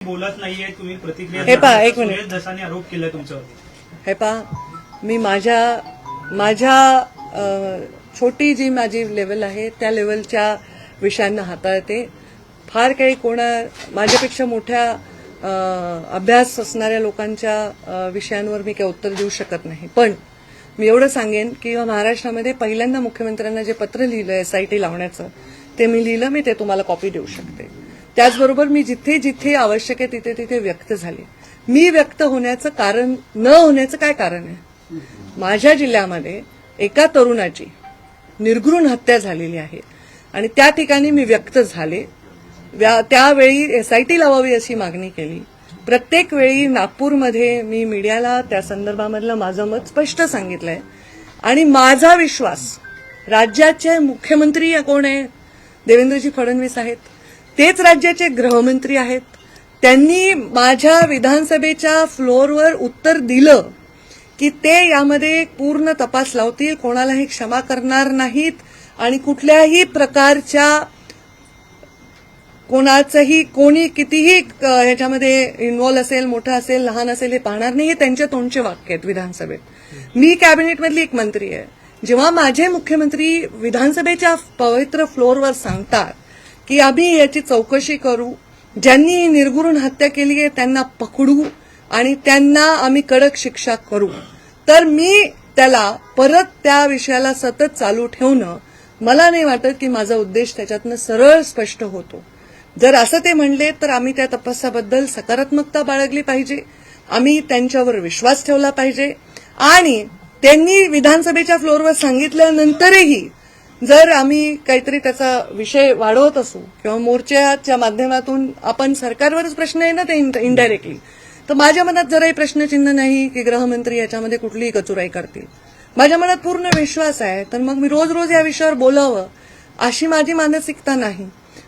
बोलत नाहीये तुम्ही प्रतिक्रिया हे पहा, एक मिनिट. सुरेश धसाने आरोप केला तुमच्यावर. हे पहा, मी माझ्या छोटी जी माझी लेवल आहे त्या लेवलच्या विषयांना हाताळते. फार काही माझ्यापेक्षा मोठ्या अभ्यास असणाऱ्या लोकांच्या विषयांवर मी काही उत्तर देऊ शकत नाही. पण मी एवढं सांगेन की महाराष्ट्रामध्ये पहिल्यांदा मुख्यमंत्र्यांना जे पत्र लिहिलं SIT लावण्याचं ते मी लिहिलं, मी ते तुम्हाला कॉपी देऊ शकते. त्याचबरोबर मी जिथे जिथे आवश्यक आहे तिथे तिथे व्यक्त झाले. मी व्यक्त होण्याचं कारण न होण्याचं काय कारण आहे? माझ्या जिल्ह्यामध्ये एका तरुणाची निर्घृण हत्या झालेली आहे आणि त्या ठिकाणी मी व्यक्त झाले. त्यावेळी SIT लावावी अशी मागणी केली. प्रत्येक वेळी नागपूरमध्ये मी मीडियाला त्या संदर्भामधलं माझं मत स्पष्ट सांगितलंय. आणि माझा विश्वास, राज्याचे मुख्यमंत्री कोण आहे? देवेंद्रजी फडणवीस आहेत. तेच राज्याचे गृहमंत्री आहेत. त्यांनी माझ्या विधानसभेच्या फ्लोअरवर उत्तर दिलं की ते यामध्ये पूर्ण तपास लावतील, कोणालाही क्षमा करणार नाहीत आणि कुठल्याही प्रकारच्या कोणी कितीही ह्याच्यामध्ये इन्व्हॉल्व असेल, मोठा असेल, लहान असेल, हे पाहणार नाही. हे त्यांच्या तोंडचे वाक्य आहेत विधानसभेत. मी कॅबिनेटमधली एक मंत्री आहे. जेव्हा माझे मुख्यमंत्री विधानसभेच्या पवित्र फ्लोअरवर सांगतात की आम्ही याची चौकशी करू, ज्यांनी ही निर्घृण हत्या केली आहे त्यांना पकडू आणि त्यांना आम्ही कडक शिक्षा करू, तर मी त्याला परत त्या विषयाला सतत चालू ठेवणं, मला नाही वाटत की माझा उद्देश त्याच्यातनं सरळ स्पष्ट होतो. जर असं ते म्हणले तर आम्ही त्या तपासाबद्दल सकारात्मकता बाळगली पाहिजे. आम्ही त्यांच्यावर विश्वास ठेवला पाहिजे. आणि त्यांनी विधानसभेच्या फ्लोअरवर सांगितल्यानंतरही जर आम्ही काहीतरी त्याचा विषय वाढवत असू किंवा मोर्चाच्या माध्यमातून आपण सरकारवरच प्रश्न आहे ना ते इनडायरेक्टली, तर माझ्या मनात जराही प्रश्नचिन्ह नाही की गृहमंत्री याच्यामध्ये कुठलीही कचुराई करतील. माझ्या मनात पूर्ण विश्वास आहे. तर मग मी रोज रोज या विषयावर बोलावं अशी माझी मानसिकता नाही.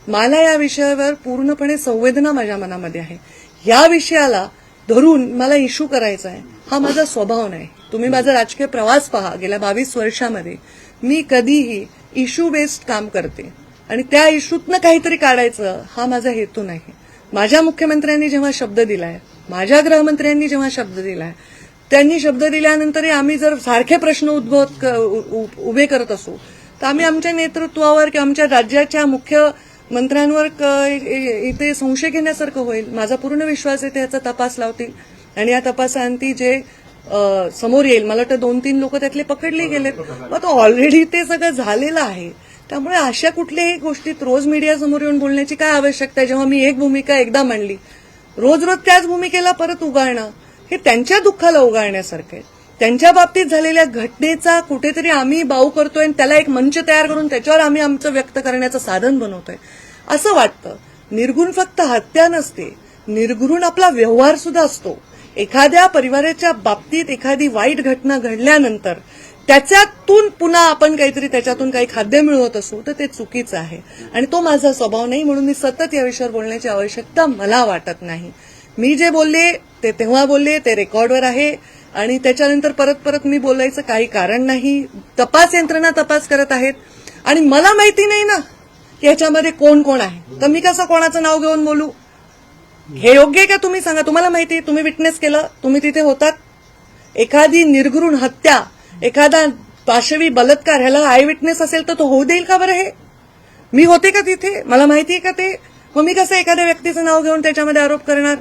मला या विषयावर पूर्णपणे संवेदना माझ्या मनामध्ये आहे. या विषयाला धरून मला इश्यू करायचा आहे हा माझा स्वभाव नाही. तुम्ही माझा राजकीय प्रवास पहा. गेल्या 22 वर्षामध्ये मी कधीही इश्यू बेस्ड काम करते आणि त्या इश्यूतनं काहीतरी काढायचं हा माझा हेतू नाही. माझ्या मुख्यमंत्र्यांनी जेव्हा शब्द दिलाय, माझ्या गृहमंत्र्यांनी जेव्हा शब्द दिलाय, त्यांनी शब्द दिल्यानंतरही आम्ही जर सारखे प्रश्न उभे करत असू तर आम्ही आमच्या नेतृत्वावर किंवा आमच्या राज्याच्या मुख्यमंत्र्यांवर इथे संशय घेण्यासारखं होईल. माझा पूर्ण विश्वास आहे ते याचा तपास लावतील आणि या तपासाअंती जे समोर येईल, मला वाटतं 2-3 लोक त्यातले पकडले गेलेत. मग ऑलरेडी ते सगळं झालेलं आहे. त्यामुळे अशा कुठल्याही गोष्टीत रोज मीडियासमोर येऊन बोलण्याची काय आवश्यकता आहे? जेव्हा मी एक भूमिका एकदा मांडली, रोज रोज त्याच भूमिकेला परत उगाळणं हे त्यांच्या दुःखाला उगाळण्यासारखं आहे. त्यांच्या बाबतीत झालेल्या घटनेचा कुठेतरी आम्ही बाऊ करतोय आणि त्याला एक मंच तयार करून त्याच्यावर आम्ही आमचं व्यक्त करण्याचं साधन बनवतोय असं वाटतं. निर्घृण फक्त हत्या नसते, निर्घृण आपला व्यवहार सुद्धा असतो. एखाद्या परिवाराच्या बाबतीत एखादी वाईट घटना घडल्यानंतर त्याच्यातून पुन्हा आपण काहीतरी त्याच्यातून काही खाद्य मिळवत असू तर ते चुकीचं आहे आणि तो माझा स्वभाव नाही. म्हणून मी सतत या विषयावर बोलण्याची आवश्यकता मला वाटत नाही. मी जे बोलले ते तेव्हा बोलले, ते रेकॉर्डवर आहे आणि त्याच्यानंतर परत परत मी बोलायचं काही कारण नाही. तपास यंत्रणा तपास करत आहेत आणि मला माहिती नाही ना की याच्यामध्ये कोण कोण आहे, तर मी कसं कोणाचं नाव घेऊन बोलू? हे योग्य आहे का? तुम्ही सांगा. तुम्हाला माहिती आहे, तुम्ही विटनेस केलं, तुम्ही तिथे होतात. एखादी निर्घृण हत्या, एखादा पाशवी बलात्कार, ह्याला आय विटनेस असेल तर तो होऊ देईल का बरं? हे मी होते का तिथे? मला माहिती आहे का ते? मग मी कसं एखाद्या व्यक्तीचं नाव घेऊन त्याच्यामध्ये आरोप करणार?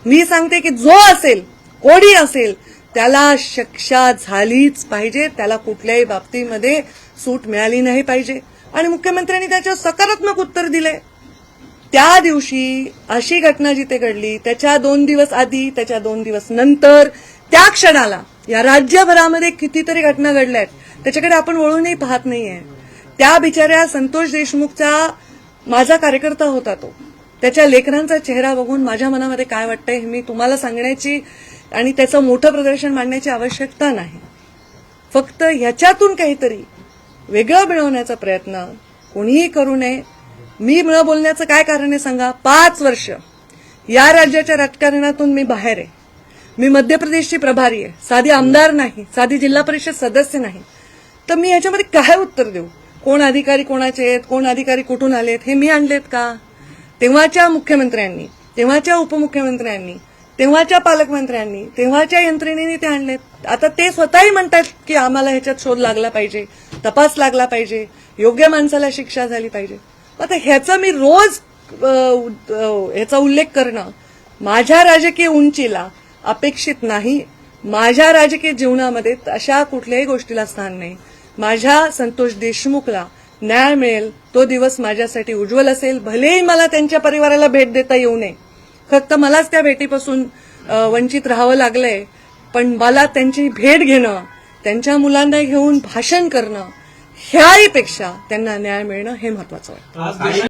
मी सांगते की जो असेल, कोणी असेल, त्याला शिक्षा झालीच पाहिजे. त्याला कुठल्याही बाबतीमध्ये सूट मिळाली नाही पाहिजे आणि मुख्यमंत्र्यांनी त्याच्यावर सकारात्मक उत्तर दिले. त्या दिवशी अशी घटना जिथे घडली त्याच्या 2 दिवस आधी, त्याच्या 2 दिवस नंतर, त्या क्षणाला या राज्यभरामध्ये कितीतरी घटना घडल्या आहेत, त्याच्याकडे आपण वळूनही पाहत नाहीये. त्या बिचाऱ्या संतोष देशमुखचा माझा कार्यकर्ता होता तो. त्याच्या लेकरांचा चेहरा बघून माझ्या मनामध्ये काय वाटतंय हे मी तुम्हाला सांगण्याची आणि त्याचं मोठं प्रदर्शन मांडण्याची आवश्यकता नाही. फक्त ह्याच्यातून काहीतरी वेगळं मिळवण्याचा प्रयत्न कोणीही करू नये. मी न बोलण्याचं काय कारण आहे सांगा? 5 वर्ष या राज्याच्या राजकारणातून मी बाहेर आहे. मी मध्य प्रदेशची प्रभारी आहे, साधी आमदार नाही, साधी जिल्हा परिषद सदस्य नाही. तर मी ह्याच्यामध्ये काय उत्तर देऊ? कोण अधिकारी कोणाचे आहेत, कोण अधिकारी कुठून आलेत, हे मी आणलेत का? तेव्हाच्या मुख्यमंत्र्यांनी तेव्हाच्या उपमुख्यमंत्र्यांनी, तेव्हाच्या पालकमंत्र्यांनी, तेव्हाच्या यंत्रणेने ते आणलेत. आता ते स्वतःही म्हणतात की आम्हाला ह्याच्यात शोध लागला पाहिजे, तपास लागला पाहिजे, योग्य माणसाला शिक्षा झाली पाहिजे. आता ह्याचा मी रोज ह्याचा उल्लेख करणं माझ्या राजकीय उंचीला अपेक्षित नाही. माझ्या राजकीय जीवनामध्ये अशा कुठल्याही गोष्टीला स्थान नाही. माझ्या संतोष देशमुखला न्याय मिळेल तो दिवस माझ्यासाठी उज्ज्वल असेल. भलेही मला त्यांच्या परिवाराला भेट देता येऊ नये, फक्त मलाच त्या भेटीपासून वंचित राहावं लागलंय, पण मला त्यांची भेट घेणं, त्यांच्या मुलांना घेऊन भाषण करणं, ह्याहीपेक्षा त्यांना न्याय मिळणं हे महत्वाचं आहे. आज